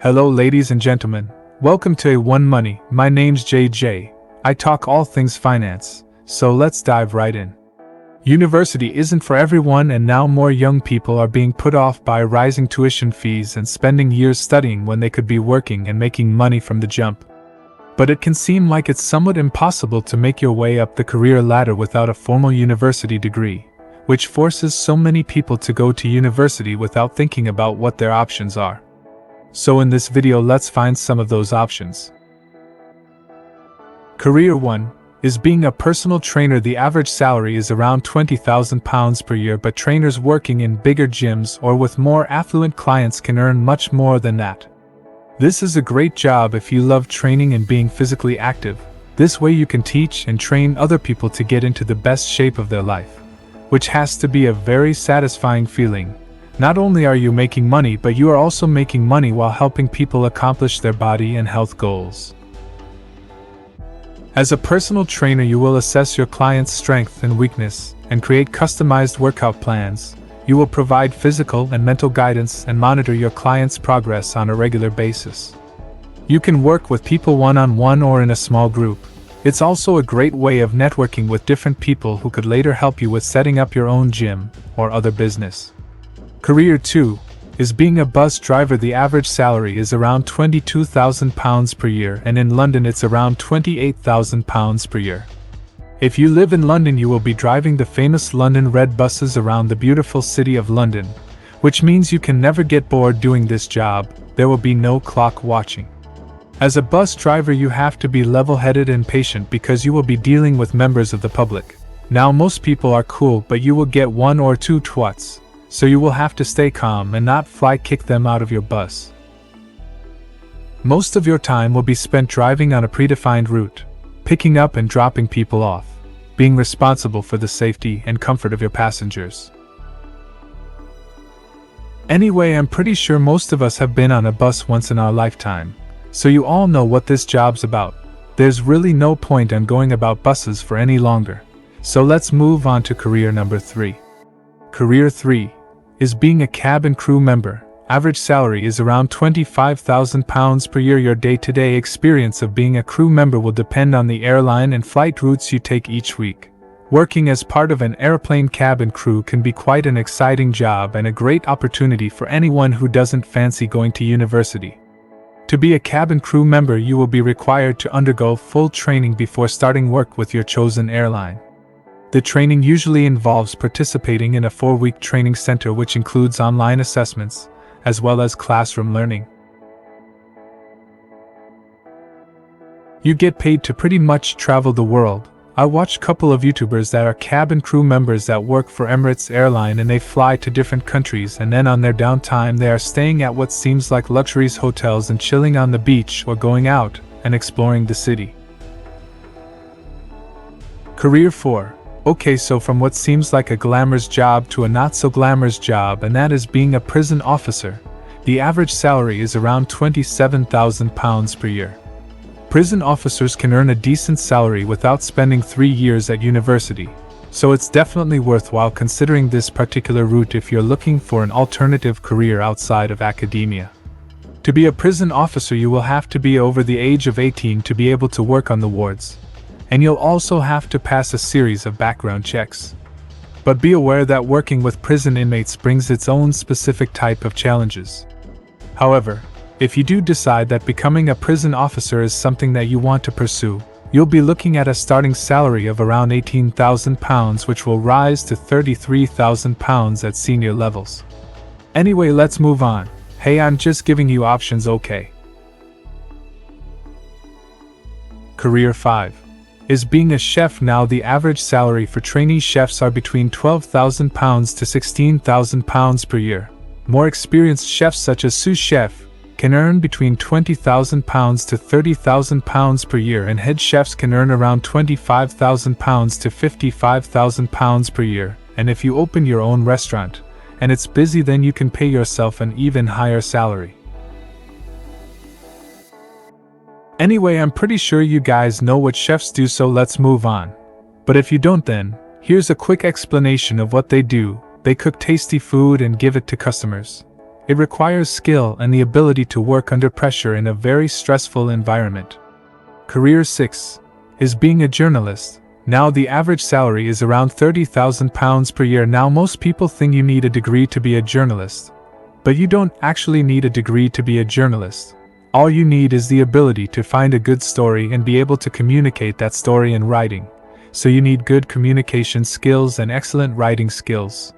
Hello ladies and gentlemen, welcome to A1 Money. My name's JJ. I talk all things finance, so let's dive right in. University isn't for everyone, and now more young people are being put off by rising tuition fees and spending years studying when they could be working and making money from the jump. But it can seem like it's somewhat impossible to make your way up the career ladder without a formal university degree, which forces so many people to go to university without thinking about what their options are. So in this video, let's find some of those options. Career 1 is being a personal trainer. The average salary is around £20,000 per year, but trainers working in bigger gyms or with more affluent clients can earn much more than that. This is a great job if you love training and being physically active. This way you can teach and train other people to get into the best shape of their life, which has to be a very satisfying feeling. Not only are you making money, but you are also making money while helping people accomplish their body and health goals. As a personal trainer, you will assess your client's strength and weakness and create customized workout plans. You will provide physical and mental guidance and monitor your client's progress on a regular basis. You can work with people one-on-one or in a small group. It's also a great way of networking with different people who could later help you with setting up your own gym or other business. Career 2 is being a bus driver. The average salary is around £22,000 per year, and in London it's around £28,000 per year. If you live in London, you will be driving the famous London Red buses around the beautiful city of London, which means you can never get bored doing this job. There will be no clock watching. As a bus driver, you have to be level-headed and patient because you will be dealing with members of the public. Now, most people are cool, but you will get one or two twats. So you will have to stay calm and not fly kick them out of your bus. Most of your time will be spent driving on a predefined route, picking up and dropping people off, being responsible for the safety and comfort of your passengers. Anyway, I'm pretty sure most of us have been on a bus once in our lifetime, so you all know what this job's about. There's really no point in going about buses for any longer. So let's move on to career number 3. Career 3 is being a cabin crew member. Average salary is around £25,000 per year. Your day-to-day experience of being a crew member will depend on the airline and flight routes you take each week. Working as part of an airplane cabin crew can be quite an exciting job and a great opportunity for anyone who doesn't fancy going to university. To be a cabin crew member, you will be required to undergo full training before starting work with your chosen airline. The training usually involves participating in a 4-week training center, which includes online assessments, as well as classroom learning. You get paid to pretty much travel the world. I watch a couple of YouTubers that are cabin crew members that work for Emirates Airline, and they fly to different countries, and then on their downtime they are staying at what seems like luxurious hotels and chilling on the beach or going out and exploring the city. Career 4. Okay, so from what seems like a glamorous job to a not-so-glamorous job, and that is being a prison officer. The average salary is around £27,000 per year. Prison officers can earn a decent salary without spending 3 years at university, so it's definitely worthwhile considering this particular route if you're looking for an alternative career outside of academia. To be a prison officer, you will have to be over the age of 18 to be able to work on the wards. And you'll also have to pass a series of background checks. But be aware that working with prison inmates brings its own specific type of challenges. However, if you do decide that becoming a prison officer is something that you want to pursue, you'll be looking at a starting salary of around £18,000, which will rise to £33,000 at senior levels. Anyway, let's move on. Hey, I'm just giving you options, okay? Career 5 is being a chef. Now, the average salary for trainee chefs are between £12,000 to £16,000 per year. More experienced chefs such as sous chef can earn between £20,000 to £30,000 per year, and head chefs can earn around £25,000 to £55,000 per year. And if you open your own restaurant and it's busy, then you can pay yourself an even higher salary. Anyway, I'm pretty sure you guys know what chefs do, so let's move on. But if you don't, then here's a quick explanation of what they do. They cook tasty food and give it to customers. It requires skill and the ability to work under pressure in a very stressful environment. Career 6 is being a journalist. Now the average salary is around £30,000 per year. Now most people think you need a degree to be a journalist. But you don't actually need a degree to be a journalist. All you need is the ability to find a good story and be able to communicate that story in writing. So you need good communication skills and excellent writing skills.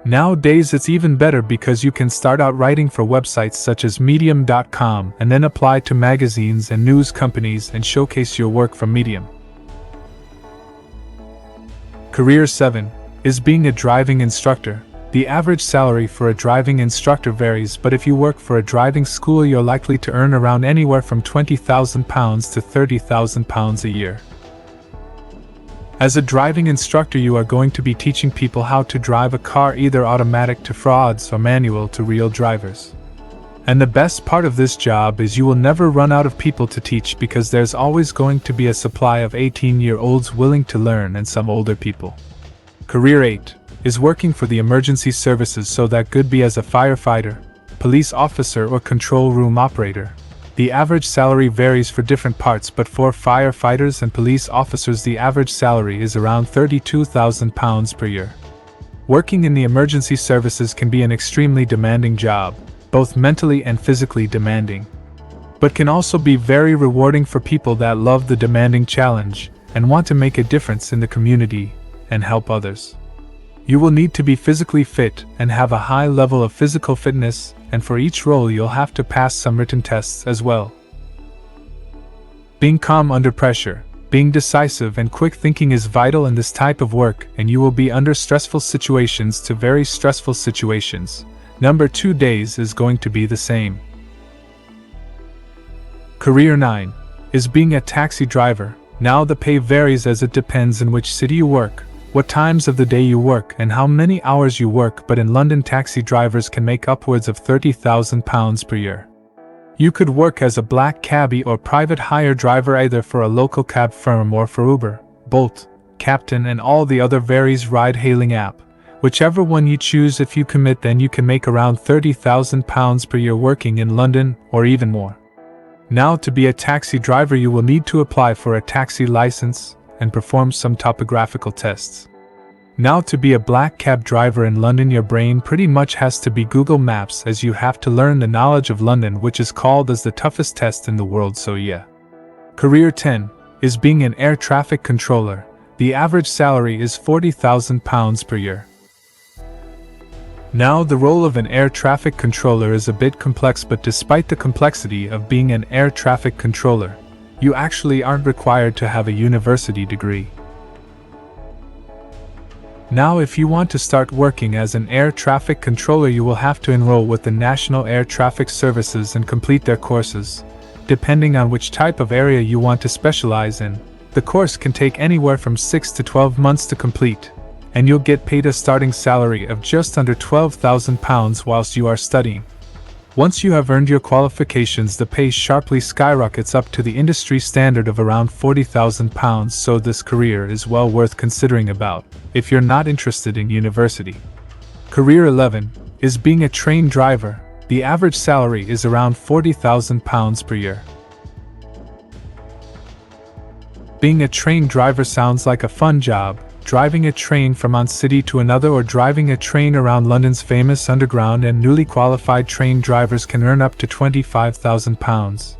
Nowadays it's even better because you can start out writing for websites such as Medium.com and then apply to magazines and news companies and showcase your work from Medium. Career 7 is being a driving instructor. The average salary for a driving instructor varies, but if you work for a driving school you're likely to earn around anywhere from £20,000 to £30,000 a year. As a driving instructor you are going to be teaching people how to drive a car, either automatic to frauds or manual to real drivers. And the best part of this job is you will never run out of people to teach because there's always going to be a supply of 18-year-olds willing to learn and some older people. Career 8 is working for the emergency services, so that could be as a firefighter, police officer or control room operator. The average salary varies for different parts, but for firefighters and police officers the average salary is around £32,000 per year. Working in the emergency services can be an extremely demanding job, both mentally and physically demanding, but can also be very rewarding for people that love the demanding challenge and want to make a difference in the community and help others. You will need to be physically fit and have a high level of physical fitness, and for each role you'll have to pass some written tests as well. Being calm under pressure, being decisive and quick thinking is vital in this type of work, and you will be under stressful situations to very stressful situations. Number 2 days is going to be the same. Career 9 is being a taxi driver. Now the pay varies as it depends in which city you work, what times of the day you work and how many hours you work, but in London taxi drivers can make upwards of £30,000 per year. You could work as a black cabbie or private hire driver either for a local cab firm or for Uber, Bolt, Captain and all the other various ride-hailing app. Whichever one you choose, if you commit then you can make around £30,000 per year working in London or even more. Now to be a taxi driver you will need to apply for a taxi license and perform some topographical tests. Now to be a black cab driver in London your brain pretty much has to be Google Maps, as you have to learn the knowledge of London, which is called as the toughest test in the world, so yeah. Career 10 is being an air traffic controller. The average salary is £40,000 per year. Now the role of an air traffic controller is a bit complex, but despite the complexity of being an air traffic controller, you actually aren't required to have a university degree. Now if you want to start working as an air traffic controller you will have to enroll with the National Air Traffic Services and complete their courses. Depending on which type of area you want to specialize in, the course can take anywhere from 6 to 12 months to complete, and you'll get paid a starting salary of just under £12,000 whilst you are studying. Once you have earned your qualifications, the pay sharply skyrockets up to the industry standard of around £40,000, so this career is well worth considering about if you're not interested in university. Career 11 is being a train driver. The average salary is around £40,000 per year. Being a train driver sounds like a fun job. Driving a train from one city to another or driving a train around London's famous Underground, and newly qualified train drivers can earn up to £25,000,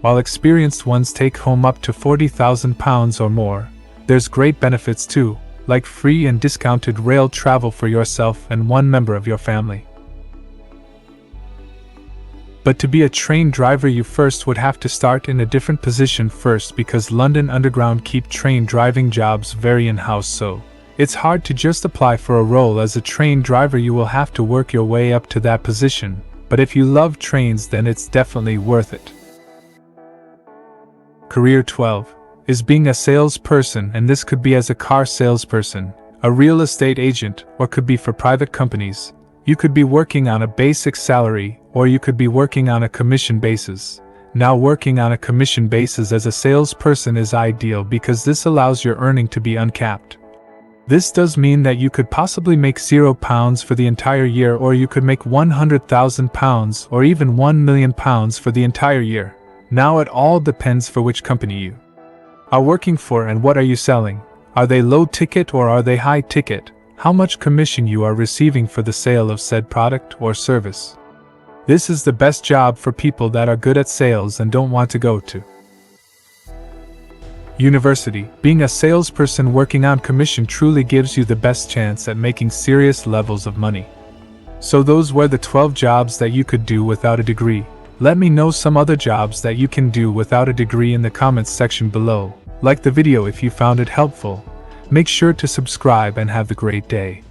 while experienced ones take home up to £40,000 or more. There's great benefits too, like free and discounted rail travel for yourself and one member of your family. But to be a train driver you first would have to start in a different position first, because London Underground keep train driving jobs very in-house, so it's hard to just apply for a role as a train driver. You will have to work your way up to that position, but if you love trains then it's definitely worth it. Career 12 is being a salesperson, and this could be as a car salesperson, a real estate agent, or could be for private companies. You could be working on a basic salary, or you could be working on a commission basis. Now working on a commission basis as a salesperson is ideal because this allows your earning to be uncapped. This does mean that you could possibly make £0 for the entire year, or you could make £100,000 or even £1 million for the entire year. Now it all depends for which company you are working for and what are you selling. Are they low ticket or are they high ticket? How much commission you are receiving for the sale of said product or service. This is the best job for people that are good at sales and don't want to go to university. Being a salesperson working on commission truly gives you the best chance at making serious levels of money. So those were the 12 jobs that you could do without a degree. Let me know some other jobs that you can do without a degree in the comments section below. Like the video if you found it helpful. Make sure to subscribe and have a great day.